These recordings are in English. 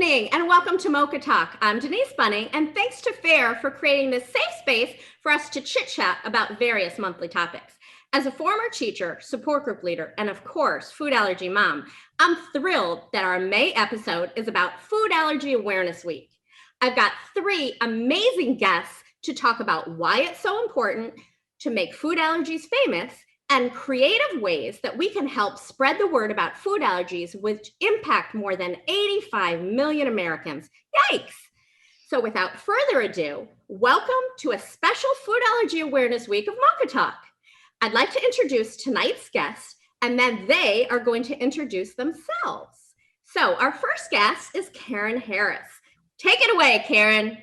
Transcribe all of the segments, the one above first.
evening and welcome to Mocha Talk. I'm Denise Bunning, and thanks to FAIR for creating this safe space for us to chit-chat about various monthly topics. As a former teacher, support group leader, and of course, food allergy mom, I'm thrilled that our May episode is about Food Allergy Awareness Week. I've got three amazing guests to talk about why it's so important to make food allergies famous and creative ways that we can help spread the word about food allergies, which impact more than 85 million Americans. Yikes! So without further ado, welcome to a special Food Allergy Awareness Week of Mocha Talk. I'd like to introduce tonight's guest, and then they are going to introduce themselves. So our first guest is Karen Harris. Take it away, Karen.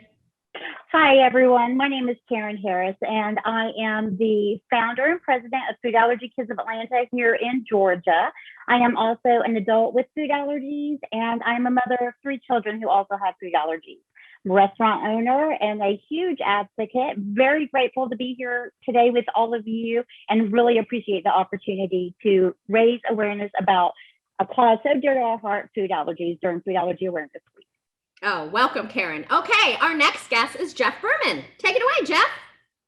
Hi, everyone. My name is Karen Harris, and I am the founder and president of Food Allergy Kids of Atlanta here in Georgia. I am also an adult with food allergies, and I'm a mother of three children who also have food allergies. I'm a restaurant owner and a huge advocate. Very grateful to be here today with all of you and really appreciate the opportunity to raise awareness about a cause so dear to our heart, food allergies, during Food Allergy Awareness Week. Oh, welcome, Karen. Okay, our next guest is Jeff Berman. Take it away, Jeff.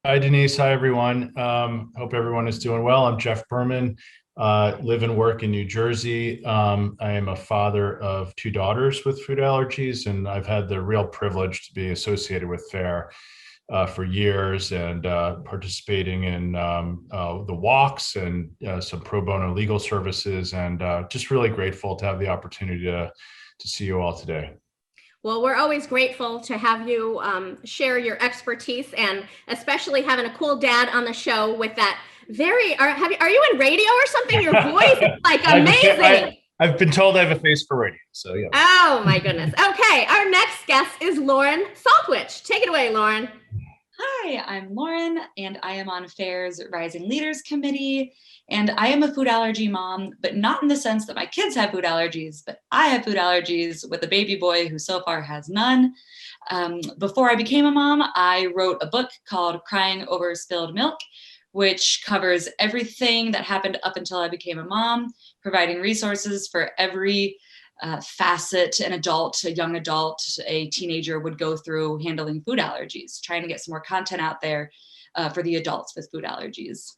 Hi, Denise. Hi, everyone. Hope everyone is doing well. I'm Jeff Berman, live and work in New Jersey. I am a father of two daughters with food allergies, and I've had the real privilege to be associated with FAIR for years and participating in the walks and some pro bono legal services, and just really grateful to have the opportunity to see you all today. Well, we're always grateful to have you share your expertise, and especially having a cool dad on the show with that are you in radio or something? Your voice is like amazing. I've been told I have a face for radio, so yeah. Oh my goodness. Okay, our next guest is Lauren Saltwich. Take it away, Lauren. Hi, I'm Lauren, and I am on FAIR's Rising Leaders Committee, and I am a food allergy mom, but not in the sense that my kids have food allergies, but I have food allergies with a baby boy who so far has none. Before I became a mom, I wrote a book called Crying Over Spilled Milk, which covers everything that happened up until I became a mom, providing resources for every facet an adult, a young adult, a teenager would go through handling food allergies, trying to get some more content out there for the adults with food allergies.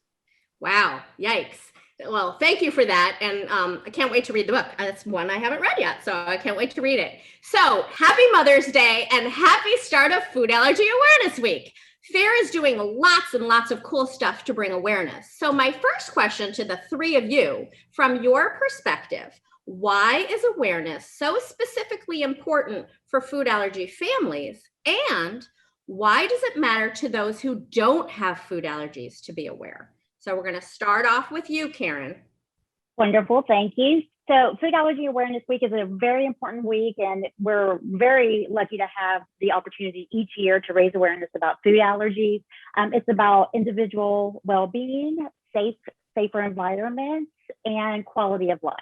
Wow, yikes. Well, thank you for that. And I can't wait to read the book. That's one I haven't read yet, so I can't wait to read it. So happy Mother's Day and happy start of Food Allergy Awareness Week. FAIR is doing lots and lots of cool stuff to bring awareness. So my first question to the three of you, from your perspective, why is awareness so specifically important for food allergy families? And why does it matter to those who don't have food allergies to be aware? So we're going to start off with you, Karen. Wonderful. Thank you. So Food Allergy Awareness Week is a very important week, and we're very lucky to have the opportunity each year to raise awareness about food allergies. It's about individual well-being, safer environments, and quality of life.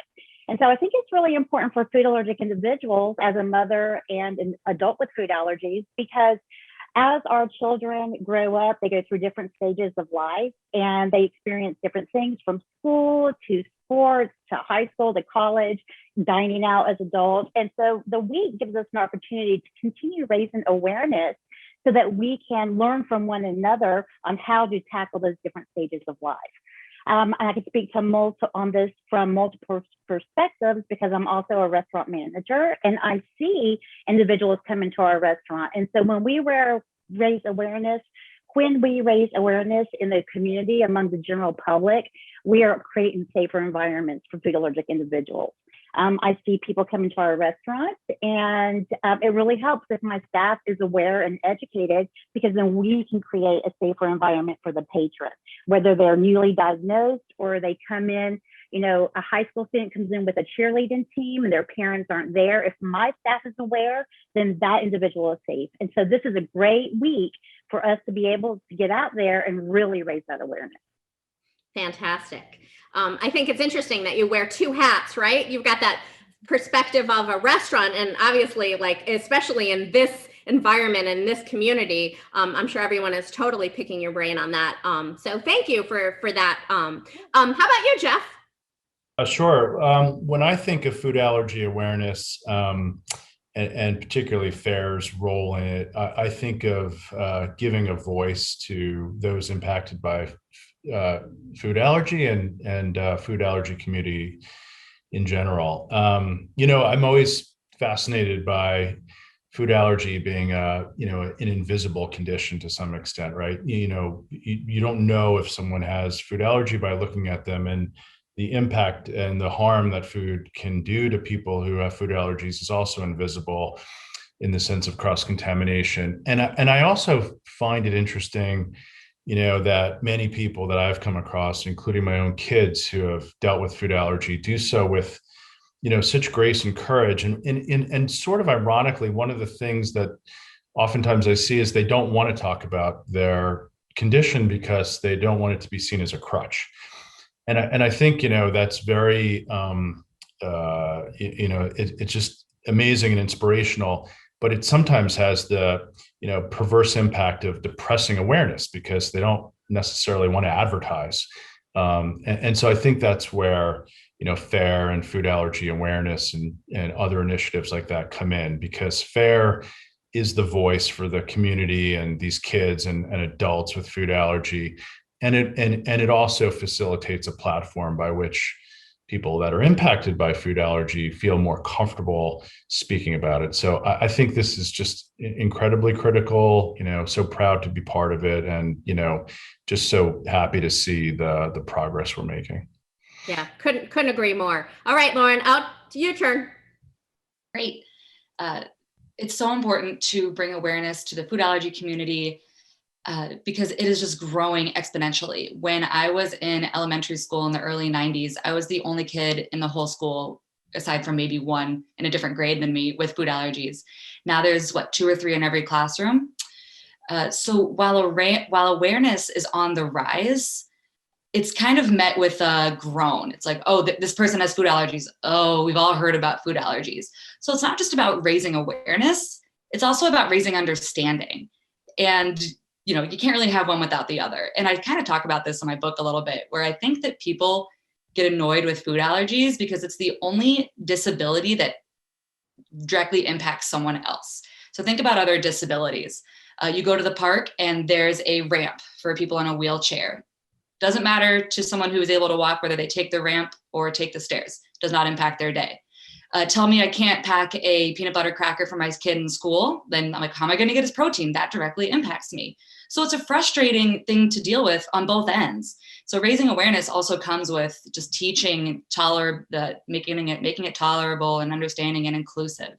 And so I think it's really important for food allergic individuals as a mother and an adult with food allergies, because as our children grow up, they go through different stages of life and they experience different things, from school to sports to high school to college, dining out as adults. And so the week gives us an opportunity to continue raising awareness so that we can learn from one another on how to tackle those different stages of life. I can speak to on this from multiple perspectives, because I'm also a restaurant manager and I see individuals come into our restaurant. And so when we raise awareness in the community among the general public, we are creating safer environments for food allergic individuals. I see people come into our restaurants, and it really helps if my staff is aware and educated, because then we can create a safer environment for the patron, whether they're newly diagnosed or they come in, a high school student comes in with a cheerleading team and their parents aren't there. If my staff is aware, then that individual is safe. And so this is a great week for us to be able to get out there and really raise that awareness. Fantastic. I think it's interesting that you wear two hats, right? You've got that perspective of a restaurant, and obviously, especially in this environment and this community, I'm sure everyone is totally picking your brain on that. So thank you for that. How about you, Jeff? Sure. When I think of food allergy awareness, and particularly FAIR's role in it, I think of giving a voice to those impacted by food allergy and food allergy community in general. I'm always fascinated by food allergy being an invisible condition to some extent, right? You don't know if someone has food allergy by looking at them, and the impact and the harm that food can do to people who have food allergies is also invisible in the sense of cross-contamination. And I also find it interesting, that many people that I've come across, including my own kids who have dealt with food allergy, do so with such grace and courage. And sort of ironically, one of the things that oftentimes I see is they don't want to talk about their condition because they don't want it to be seen as a crutch. And I think, that's very, it's just amazing and inspirational, but it sometimes has the, perverse impact of depressing awareness because they don't necessarily want to advertise. And so I think that's where, FAIR and food allergy awareness and other initiatives like that come in, because FAIR is the voice for the community and these kids and adults with food allergy. And it also facilitates a platform by which people that are impacted by food allergy feel more comfortable speaking about it. So I think this is just incredibly critical, so proud to be part of it, and, just so happy to see the progress we're making. Yeah, couldn't agree more. All right, Lauren, out to your turn. Great. It's so important to bring awareness to the food allergy community because it is just growing exponentially. When I was in elementary school in the early 90s, I was the only kid in the whole school, aside from maybe one in a different grade than me, with food allergies. Now there's 2 or 3 in every classroom. So while awareness is on the rise, it's kind of met with a groan. It's like, oh, this person has food allergies. Oh, we've all heard about food allergies. So it's not just about raising awareness. It's also about raising understanding. And you can't really have one without the other. And I kind of talk about this in my book a little bit, where I think that people get annoyed with food allergies because it's the only disability that directly impacts someone else. So think about other disabilities. You go to the park and there's a ramp for people in a wheelchair. Doesn't matter to someone who is able to walk whether they take the ramp or take the stairs. Does not impact their day. Tell me I can't pack a peanut butter cracker for my kid in school, then I'm like, how am I going to get his protein? That directly impacts me. So it's a frustrating thing to deal with on both ends. So raising awareness also comes with just teaching making it tolerable and understanding and inclusive.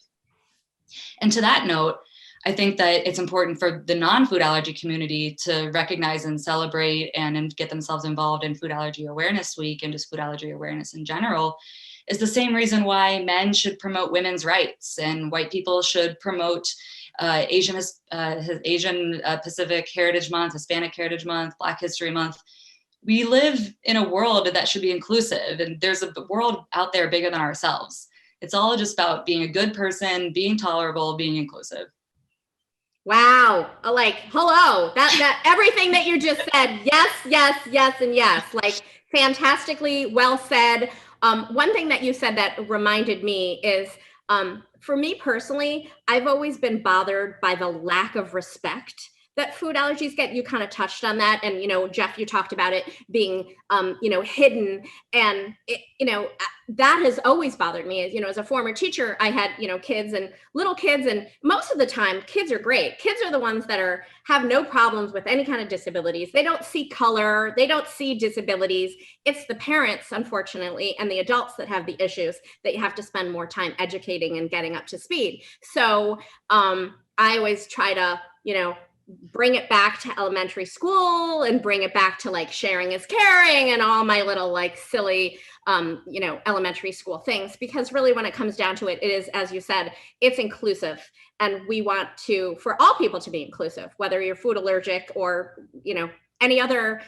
And to that note, I think that it's important for the non-food allergy community to recognize and celebrate and get themselves involved in Food Allergy Awareness Week and just food allergy awareness in general. Is the same reason why men should promote women's rights and white people should promote Asian Pacific Heritage Month, Hispanic Heritage Month, Black History Month. We live in a world that should be inclusive, and there's a world out there bigger than ourselves. It's all just about being a good person, being tolerable, being inclusive. Wow. Like, hello, that everything that you just said. Yes, yes, yes, and yes. Like, fantastically well said. One thing that you said that reminded me is, for me personally, I've always been bothered by the lack of respect that food allergies get. You kind of touched on that. And, Jeff, you talked about it being, hidden. And, that has always bothered me. As a former teacher, I had, kids and little kids. And most of the time, kids are great. Kids are the ones that have no problems with any kind of disabilities. They don't see color. They don't see disabilities. It's the parents, unfortunately, and the adults that have the issues that you have to spend more time educating and getting up to speed. So I always try to, bring it back to elementary school and bring it back to like sharing is caring and all my little like silly, elementary school things, because really when it comes down to it, it is, as you said, it's inclusive. And we want for all people to be inclusive, whether you're food allergic or, any other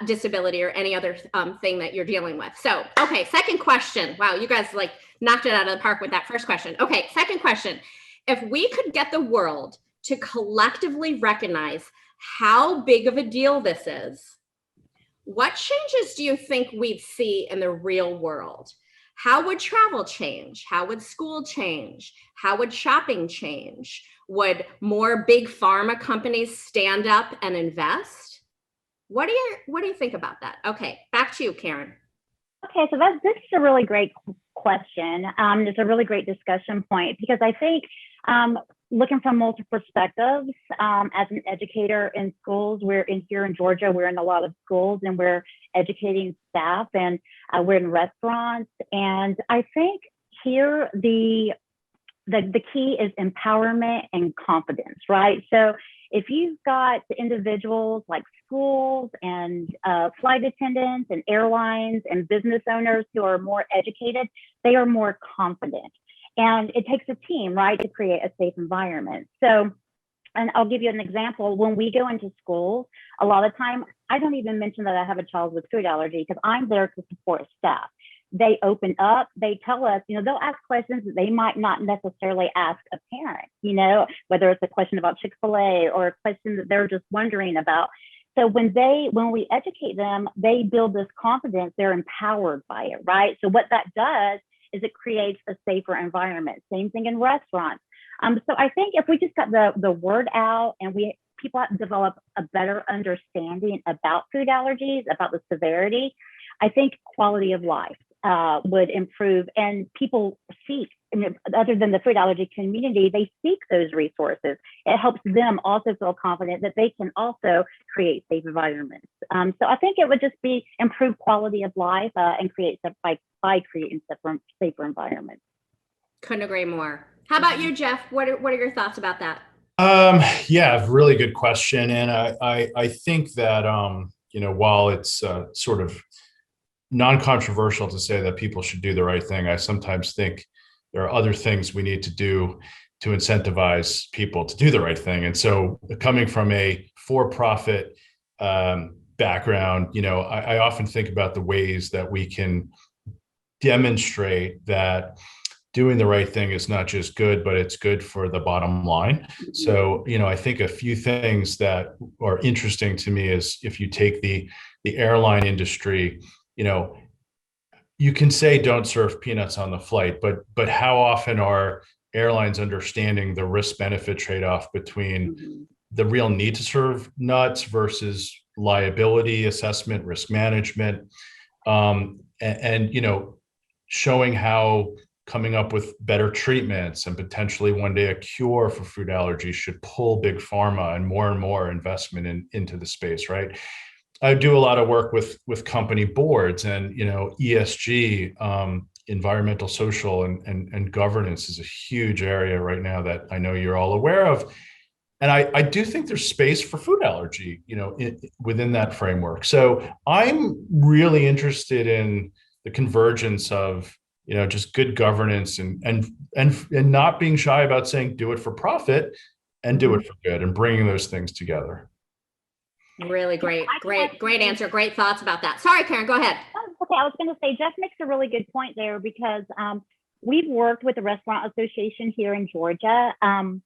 disability or any other thing that you're dealing with. So, okay, second question. Wow, you guys like knocked it out of the park with that first question. Okay, second question. If we could get the world to collectively recognize how big of a deal this is, what changes do you think we'd see in the real world? How would travel change? How would school change? How would shopping change? Would more big pharma companies stand up and invest? What do you think about that? Okay, back to you, Karen. Okay, so this is a really great question. It's a really great discussion point, because I think looking from multiple perspectives, as an educator in schools, here in Georgia, we're in a lot of schools and we're educating staff, and we're in restaurants. And I think here the key is empowerment and confidence, right? So if you've got individuals like schools and flight attendants and airlines and business owners who are more educated, they are more confident. And it takes a team, right, to create a safe environment. So, and I'll give you an example. When we go into schools, a lot of time, I don't even mention that I have a child with food allergy, because I'm there to support staff. They open up, they tell us, they'll ask questions that they might not necessarily ask a parent, whether it's a question about Chick-fil-A or a question that they're just wondering about. So when we educate them, they build this confidence, they're empowered by it, right? So what that does is it creates a safer environment. Same thing in restaurants. So I think if we just got the word out and people develop a better understanding about food allergies, about the severity, I think quality of life would improve, and people seek, other than the food allergy community, they seek those resources. It helps them also feel confident that they can also create safe environments. So I think it would just be improved quality of life and create by creating safer environments. Couldn't agree more. How about you, Jeff? What are your thoughts about that? Yeah, really good question. And I think that, while it's sort of non-controversial to say that people should do the right thing, I sometimes think there are other things we need to do to incentivize people to do the right thing. And so coming from a for-profit background, I often think about the ways that we can demonstrate that doing the right thing is not just good, but it's good for the bottom line. So, I think a few things that are interesting to me is if you take the airline industry, you can say don't serve peanuts on the flight, but how often are airlines understanding the risk-benefit trade-off between the real need to serve nuts versus liability assessment, risk management, and showing how coming up with better treatments and potentially one day a cure for food allergies should pull big pharma and more investment into the space, right? I do a lot of work with company boards, and ESG, environmental, social, and governance is a huge area right now that I know you're all aware of. And I do think there's space for food allergy, within that framework. So I'm really interested in the convergence of, just good governance and not being shy about saying do it for profit and do it for good, and bringing those things together. Really great answer. Great thoughts about that. Sorry, Karen, go ahead. Okay, I was going to say, Jeff makes a really good point there, because we've worked with the Restaurant Association here in Georgia. And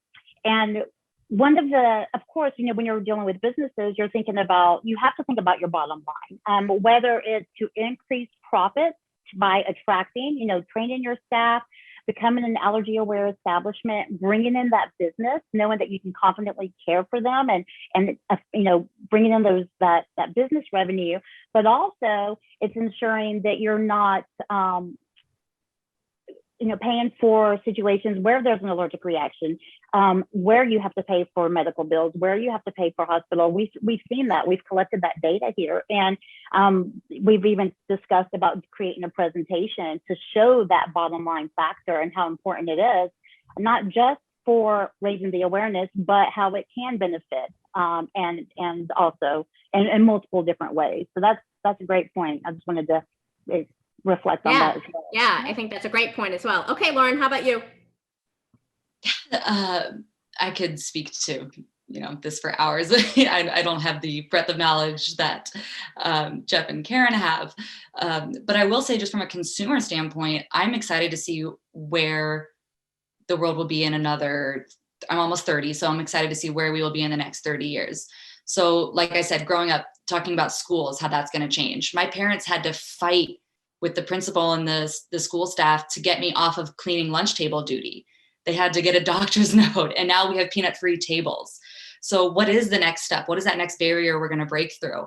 one of course, when you're dealing with businesses, you have to think about your bottom line, whether it's to increase profits by attracting, training your staff, becoming an allergy aware establishment, bringing in that business, knowing that you can confidently care for them, and bringing in that business revenue, but also it's ensuring that you're not paying for situations where there's an allergic reaction, where you have to pay for medical bills, where you have to pay for hospital. We've seen that. We've collected that data here. And we've even discussed about creating a presentation to show that bottom line factor and how important it is, not just for raising the awareness, but how it can benefit and also in multiple different ways. So that's a great point. I just wanted to reflect on that as well. Yeah, I think that's a great point as well. Okay, Lauren, how about you? I could speak to this for hours. I don't have the breadth of knowledge that Jeff and Karen have, but I will say, just from a consumer standpoint, I'm excited to see where the world will be in I'm almost 30, so I'm excited to see where we will be in the next 30 years. So like I said, growing up, talking about schools, how that's going to change. My parents had to fight with the principal and the school staff to get me off of cleaning lunch table duty. They had to get a doctor's note, and now we have peanut-free tables. So what is the next step? What is that next barrier we're going to break through?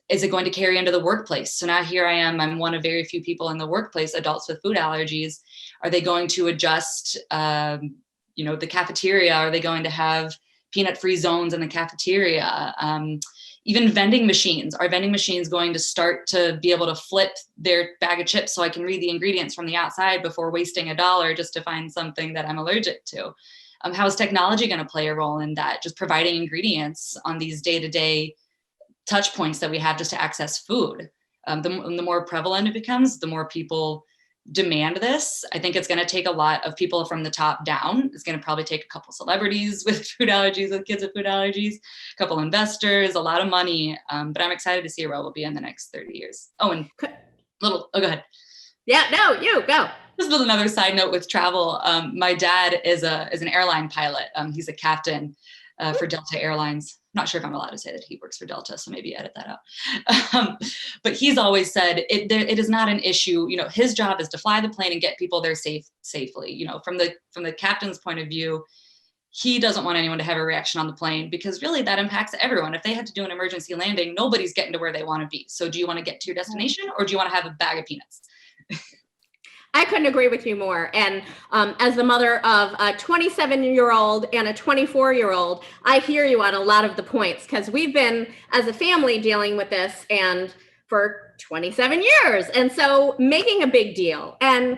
Is it going to carry into the workplace? So now here I am, I'm one of very few people in the workplace, adults with food allergies. Are they going to adjust, the cafeteria? Are they going to have peanut-free zones in the cafeteria? Even vending machines. Are vending machines going to start to be able to flip their bag of chips so I can read the ingredients from the outside before wasting $1 just to find something that I'm allergic to? How is technology going to play a role in that? Just providing ingredients on these day-to-day touch points that we have just to access food. The more prevalent it becomes, the more people demand this. I think it's going to take a lot of people from the top down. It's going to probably take a couple celebrities with food allergies, with kids with food allergies, a couple investors, a lot of money. But I'm excited to see where we'll be in the next 30 years. Oh, and go ahead. Yeah, no, you go. Just with another side note with travel. My dad is an airline pilot. He's a captain for Delta Airlines. I'm not sure if I'm allowed to say that he works for Delta, so maybe edit that out. But he's always said it is not an issue. His job is to fly the plane and get people there safely. From the captain's point of view, he doesn't want anyone to have a reaction on the plane, because really that impacts everyone. If they had to do an emergency landing, nobody's getting to where they want to be. So do you want to get to your destination, or do you want to have a bag of peanuts? I couldn't agree with you more. And as the mother of a 27-year-old and a 24-year-old, I hear you on a lot of the points, because we've been, as a family, dealing with this and for 27 years. And so making a big deal and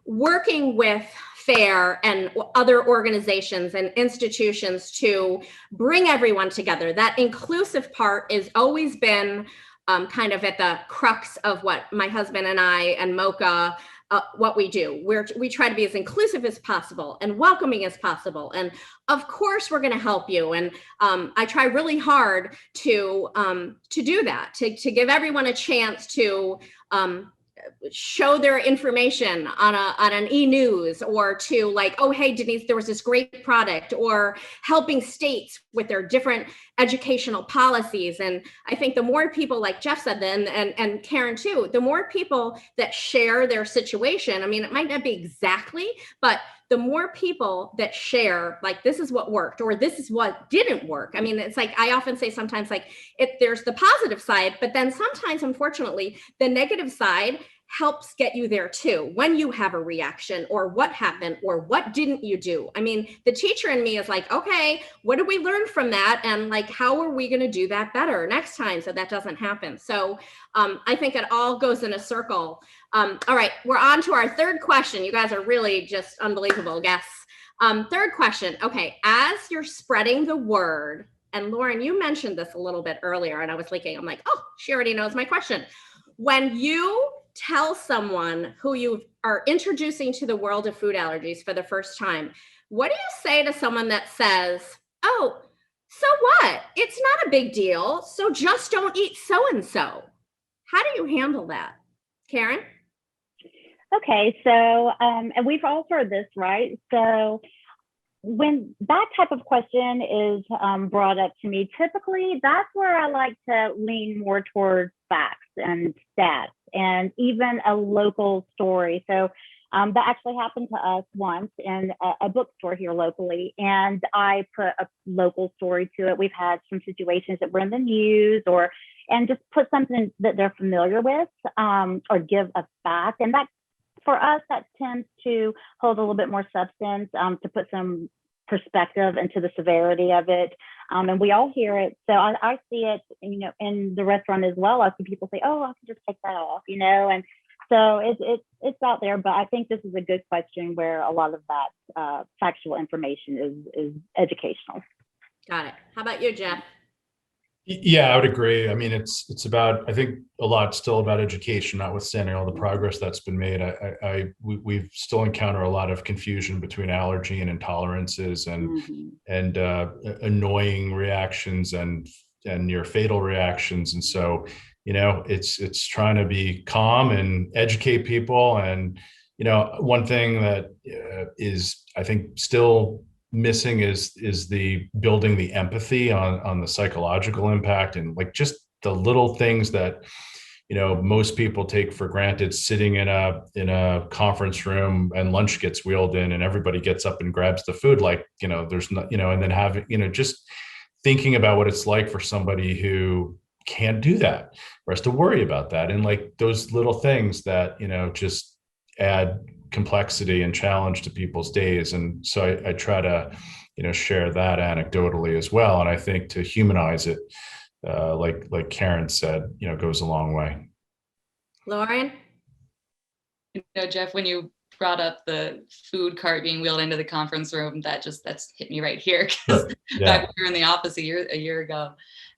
working with FAIR and other organizations and institutions to bring everyone together. That inclusive part has always been kind of at the crux of what my husband and I and Mocha, what we do. We try to be as inclusive as possible and welcoming as possible. And of course, we're going to help you. And I try really hard to do that, to give everyone a chance to show their information on an e-news, or to like, oh, hey, Denise, there was this great product, or helping states with their different educational policies. And I think the more people, like Jeff said then, and Karen too, the more people that share their situation, I mean, it might not be exactly, but the more people that share, like, this is what worked, or this is what didn't work. I mean, it's like, I often say sometimes, like, there's the positive side, but then sometimes, unfortunately, the negative side helps get you there too, when you have a reaction, or what happened, or what didn't you do. I mean, the teacher in me is like, okay, what did we learn from that? And like, how are we going to do that better next time so that doesn't happen? So I think it all goes in a circle. All right, we're on to our third question. You guys are really just unbelievable guests. Third question. Okay, as you're spreading the word, and Lauren, you mentioned this a little bit earlier, and I was thinking, I'm like, oh, she already knows my question. When you tell someone who you are introducing to the world of food allergies for the first time, what do you say to someone that says, oh, so what? It's not a big deal, so just don't eat so-and-so? How do you handle that? Karen? Okay, so, and we've all heard this, right? So when that type of question is brought up to me, typically that's where I like to lean more towards facts and stats, and even a local story. So that actually happened to us once in a bookstore here locally, and I put a local story to it. We've had some situations that were in the news, and just put something that they're familiar with, or give a fact. And that, for us, that tends to hold a little bit more substance, to put some perspective into the severity of it. And we all hear it. So I see it, in the restaurant as well. I see people say, oh, I can just take that off, and so it's out there. But I think this is a good question where a lot of that factual information is educational. Got it. How about you, Jeff? Yeah, I would agree. I mean, it's about, I think a lot still about education, notwithstanding all the progress that's been made. We still encounter a lot of confusion between allergy and intolerances, and annoying reactions and near fatal reactions. And so, it's trying to be calm and educate people. And, one thing that is, I think, still missing is the building the empathy on the psychological impact, and like just the little things that most people take for granted sitting in a conference room and lunch gets wheeled in and everybody gets up and grabs the food, like, there's not, and then having, just thinking about what it's like for somebody who can't do that or has to worry about that. And like those little things that, just add complexity and challenge to people's days. And so I try to, share that anecdotally as well. And I think to humanize it, like Karen said, goes a long way. Lauren? Jeff, when you brought up the food cart being wheeled into the conference room, that's hit me right here. Because Yeah. back when we were in the office a year ago,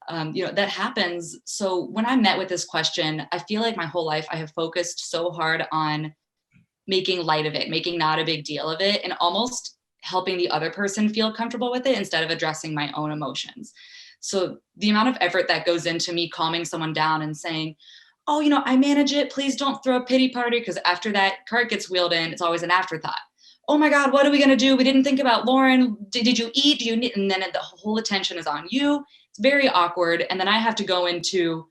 that happens. So when I met with this question, I feel like my whole life I have focused so hard on making light of it, making not a big deal of it, and almost helping the other person feel comfortable with it instead of addressing my own emotions. So the amount of effort that goes into me calming someone down and saying, oh, I manage it, please don't throw a pity party, because after that cart gets wheeled in, it's always an afterthought. Oh my God, what are we gonna do? We didn't think about Lauren. Did you eat? Do you need? And then the whole attention is on you. It's very awkward. And then I have to go into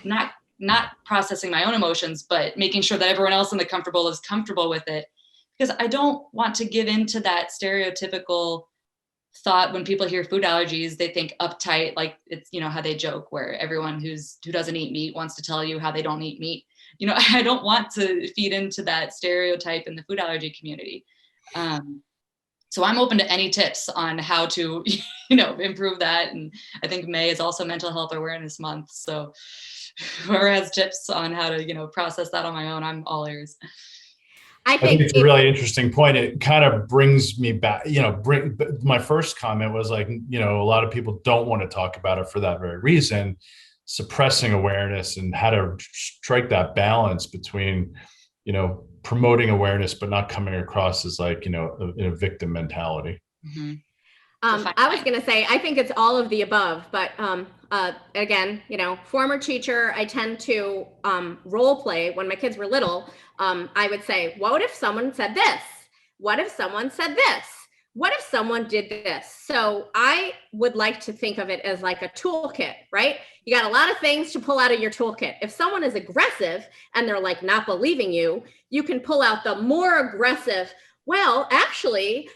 not processing my own emotions, but making sure that everyone else in the comfortable is comfortable with it. Because I don't want to give into that stereotypical thought when people hear food allergies, they think uptight, like it's, how they joke where everyone who doesn't eat meat wants to tell you how they don't eat meat. I don't want to feed into that stereotype in the food allergy community. So I'm open to any tips on how to, improve that. And I think May is also Mental Health Awareness Month. So whoever has tips on how to, process that on my own, I'm all ears. I think it's a really interesting point. It kind of brings me back, my first comment was like, a lot of people don't want to talk about it for that very reason, suppressing awareness and how to strike that balance between, promoting awareness, but not coming across as like, a victim mentality. Mm-hmm. I was going to say, I think it's all of the above, but again, former teacher, I tend to role play when my kids were little. I would say, what if someone said this? What if someone said this? What if someone did this? So I would like to think of it as like a toolkit, right? You got a lot of things to pull out of your toolkit. If someone is aggressive and they're like not believing you, you can pull out the more aggressive. Well, actually,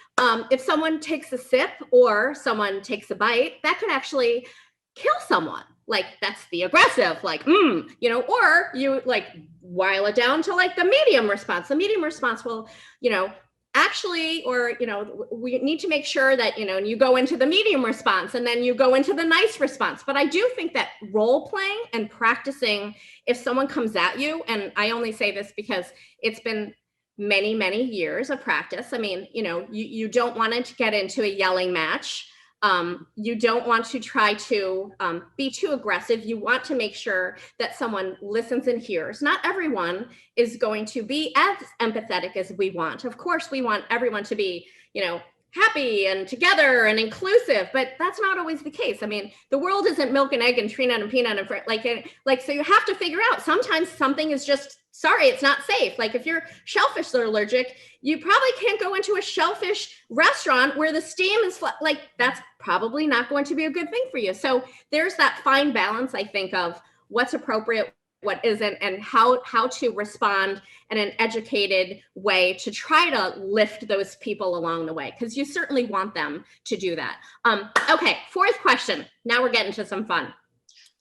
if someone takes a sip or someone takes a bite, that could actually kill someone. Like that's the aggressive, like, or you like while it down to like the medium response. The medium response will, actually, or, we need to make sure that, you go into the medium response and then you go into the nice response. But I do think that role playing and practicing, if someone comes at you, and I only say this because it's been many, many years of practice. I mean, you don't want to get into a yelling match. You don't want to try to be too aggressive. You want to make sure that someone listens and hears. Not everyone is going to be as empathetic as we want. Of course, we want everyone to be, happy and together and inclusive, but that's not always the case. I mean, the world isn't milk and egg and tree nut and peanut and like, so you have to figure out sometimes something is just, sorry, it's not safe. Like if your shellfish are allergic, you probably can't go into a shellfish restaurant where the steam is like, that's probably not going to be a good thing for you. So there's that fine balance, I think, of what's appropriate, what isn't, and how to respond in an educated way to try to lift those people along the way, because you certainly want them to do that. Okay, fourth question. Now we're getting to some fun.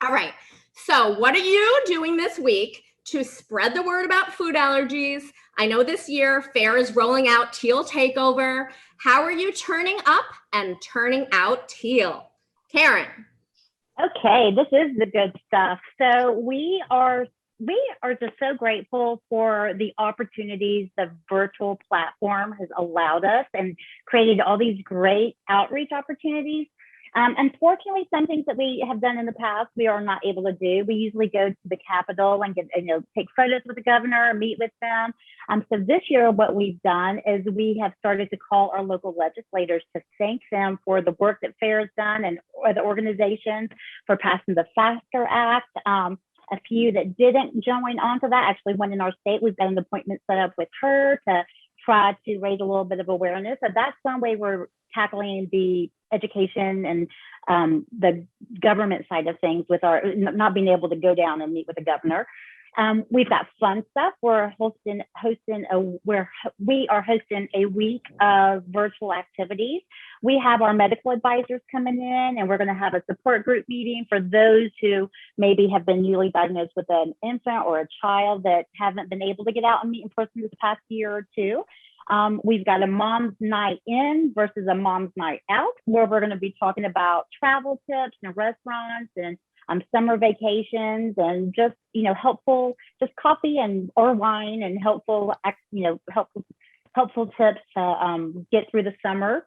All right, so what are you doing this week to spread the word about food allergies? I know this year FAIR is rolling out Teal Takeover. How are you turning up and turning out teal? Karen. Okay, this is the good stuff. So we are just so grateful for the opportunities the virtual platform has allowed us and created all these great outreach opportunities. Unfortunately, some things that we have done in the past, we are not able to do. We usually go to the Capitol and take photos with the governor, meet with them. So this year, what we've done is we have started to call our local legislators to thank them for the work that FAIR has done and the organizations for passing the FASTER Act. A few that didn't join onto that actually went in our state. We've got an appointment set up with her to try to raise a little bit of awareness. So that's one way we're tackling the education and the government side of things with our not being able to go down and meet with the governor. We've got fun stuff. We are hosting a week of virtual activities. We have our medical advisors coming in, and we're going to have a support group meeting for those who maybe have been newly diagnosed with an infant or a child that haven't been able to get out and meet in person this past year or two. We've got a mom's night in versus a mom's night out, where we're going to be talking about travel tips and restaurants and summer vacations and just, helpful, just coffee or wine and helpful tips to get through the summer.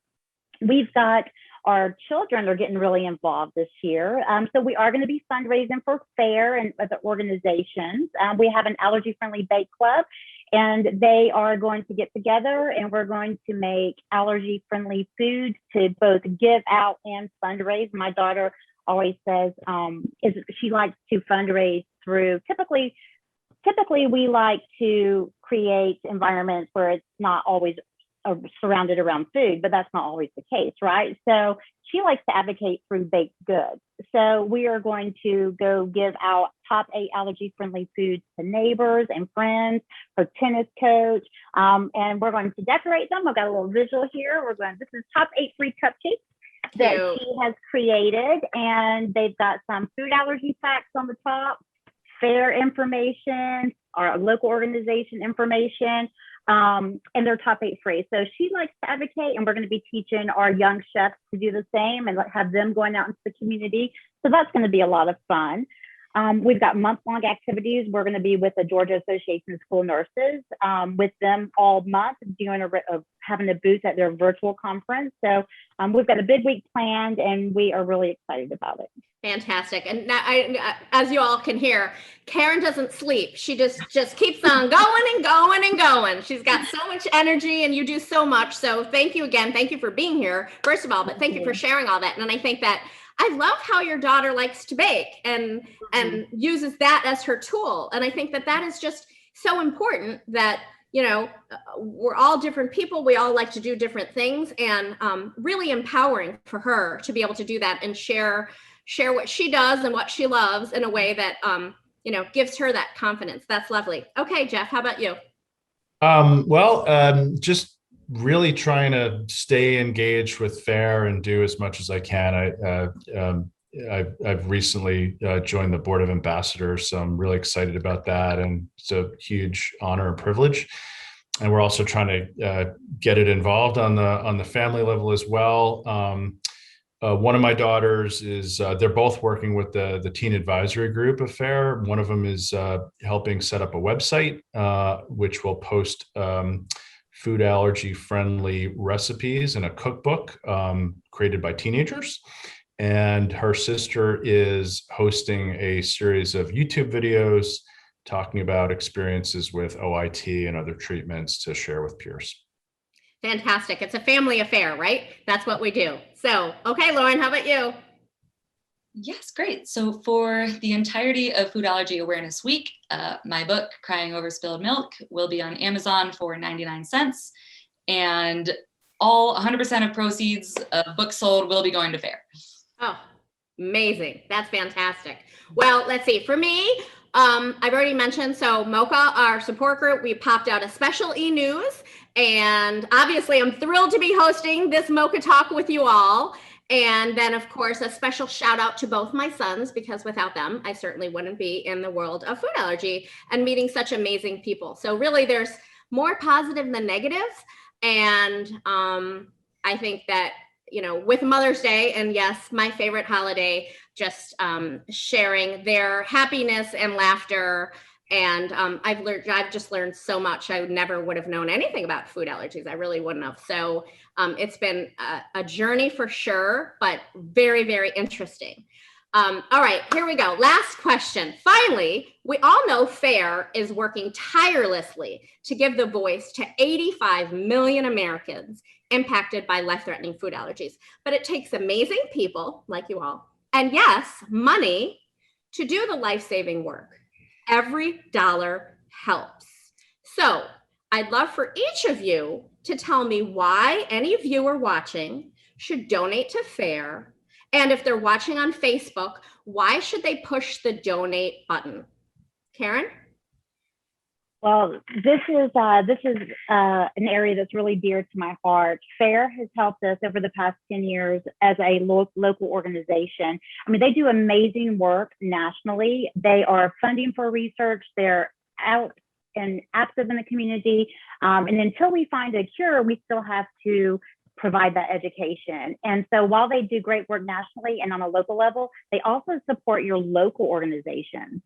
We've got our children are getting really involved this year. So we are going to be fundraising for FAIR and other organizations. We have an allergy-friendly bake club, and they are going to get together, and we're going to make allergy-friendly food to both give out and fundraise. My daughter always says she likes to fundraise through, typically we like to create environments where it's not always surrounded around food, but that's not always the case, right? So she likes to advocate through baked goods. So we are going to go give out top 8 allergy-friendly foods to neighbors and friends, her tennis coach, and we're going to decorate them. I've got a little visual here. This is top 8 free cupcakes that she has created, and they've got some food allergy facts on the top, FAIR information, our local organization information, and they're top 8 free. So she likes to advocate, and we're going to be teaching our young chefs to do the same and have them going out into the community. So that's going to be a lot of fun. We've got month-long activities. We're going to be with the Georgia Association of School Nurses with them all month, having a booth at their virtual conference. So we've got a big week planned, and we are really excited about it. Fantastic. And as you all can hear, Karen doesn't sleep. She just keeps on going and going and going. She's got so much energy, and you do so much. So thank you again. Thank you for being here, first of all, but thank you for sharing all that. And I think that I love how your daughter likes to bake and uses that as her tool. And I think that is just so important that, we're all different people. We all like to do different things, and really empowering for her to be able to do that and share what she does and what she loves in a way that, gives her that confidence. That's lovely. Okay, Jeff, how about you? Just really trying to stay engaged with FAIR and do as much as I can. I've recently joined the board of ambassadors, so I'm really excited about that, and it's a huge honor and privilege. And we're also trying to get it involved on the family level as well. One of my daughters is they're both working with the teen advisory group of FAIR. One of them is helping set up a website which will post food allergy friendly recipes in a cookbook created by teenagers. And her sister is hosting a series of YouTube videos talking about experiences with OIT and other treatments to share with peers. Fantastic. It's a family affair, right? That's what we do. So, okay, Lauren, how about you? Yes, great. So for the entirety of Food Allergy Awareness Week, my book, Crying Over Spilled Milk, will be on Amazon for 99 cents. And all 100% of proceeds of books sold will be going to FAIR. Oh, amazing. That's fantastic. Well, let's see. For me, I've already mentioned, so Mocha, our support group, we popped out a special e-news. And obviously, I'm thrilled to be hosting this Mocha Talk with you all. And then, of course, a special shout out to both my sons, because without them, I certainly wouldn't be in the world of food allergy and meeting such amazing people. So really, there's more positive than negative. And I think that, with Mother's Day, and yes, my favorite holiday, just sharing their happiness and laughter. And I've just learned so much. I never would have known anything about food allergies. I really wouldn't have. So it's been a journey for sure, but very, very interesting. All right, here we go. Last question. Finally, we all know FAIR is working tirelessly to give the voice to 85 million Americans impacted by life-threatening food allergies. But it takes amazing people like you all, and yes, money, to do the life-saving work. Every dollar helps. So I'd love for each of you to tell me why any viewer watching should donate to FAIR. And if they're watching on Facebook, why should they push the donate button? Karen? Well, this is an area that's really dear to my heart. FAIR has helped us over the past 10 years as a local organization. I mean, they do amazing work nationally. They are funding for research. They're out and active in the community. And until we find a cure, we still have to provide that education. And so while they do great work nationally and on a local level, they also support your local organizations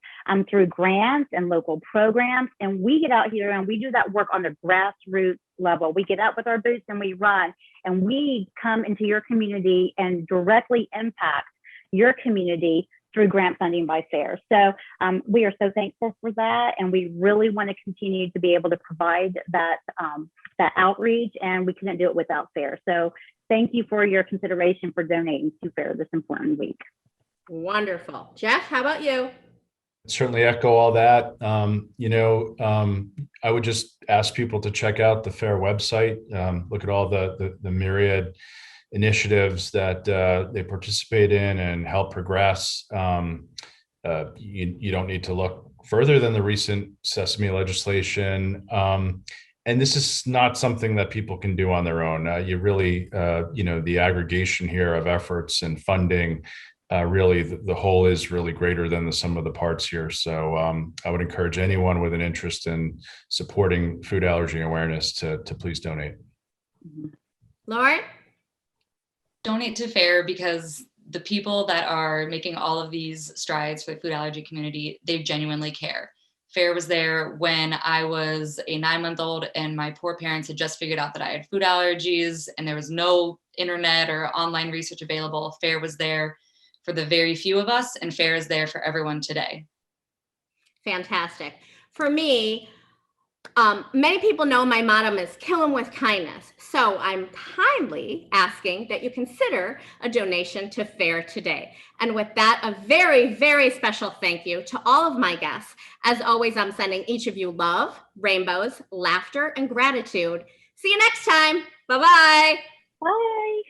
through grants and local programs. And we get out here and we do that work on the grassroots level. We get out with our boots and we run, and we come into your community and directly impact your community through grant funding by FAIR. So we are so thankful for that, and we really want to continue to be able to provide that that outreach, and we couldn't do it without FAIR. So thank you for your consideration for donating to FAIR this important week. Wonderful. Jeff, how about you? Certainly echo all that. I would just ask people to check out the FAIR website, look at all the myriad initiatives that they participate in and help progress. You don't need to look further than the recent Sesame legislation. And this is not something that people can do on their own. You really, the aggregation here of efforts and funding, really the whole is really greater than the sum of the parts here. So I would encourage anyone with an interest in supporting food allergy awareness to please donate. Lauren? Donate to FAIR, because the people that are making all of these strides for the food allergy community, they genuinely care. FAIR was there when I was a 9-month-old and my poor parents had just figured out that I had food allergies and there was no internet or online research available. FAIR was there for the very few of us, and FAIR is there for everyone today. Fantastic. For me, many people know my motto is kill 'em with kindness. So I'm kindly asking that you consider a donation to FAIR today. And with that, a very, very special thank you to all of my guests. As always, I'm sending each of you love, rainbows, laughter, and gratitude. See you next time. Bye-bye. Bye.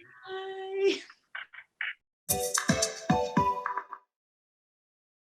Bye.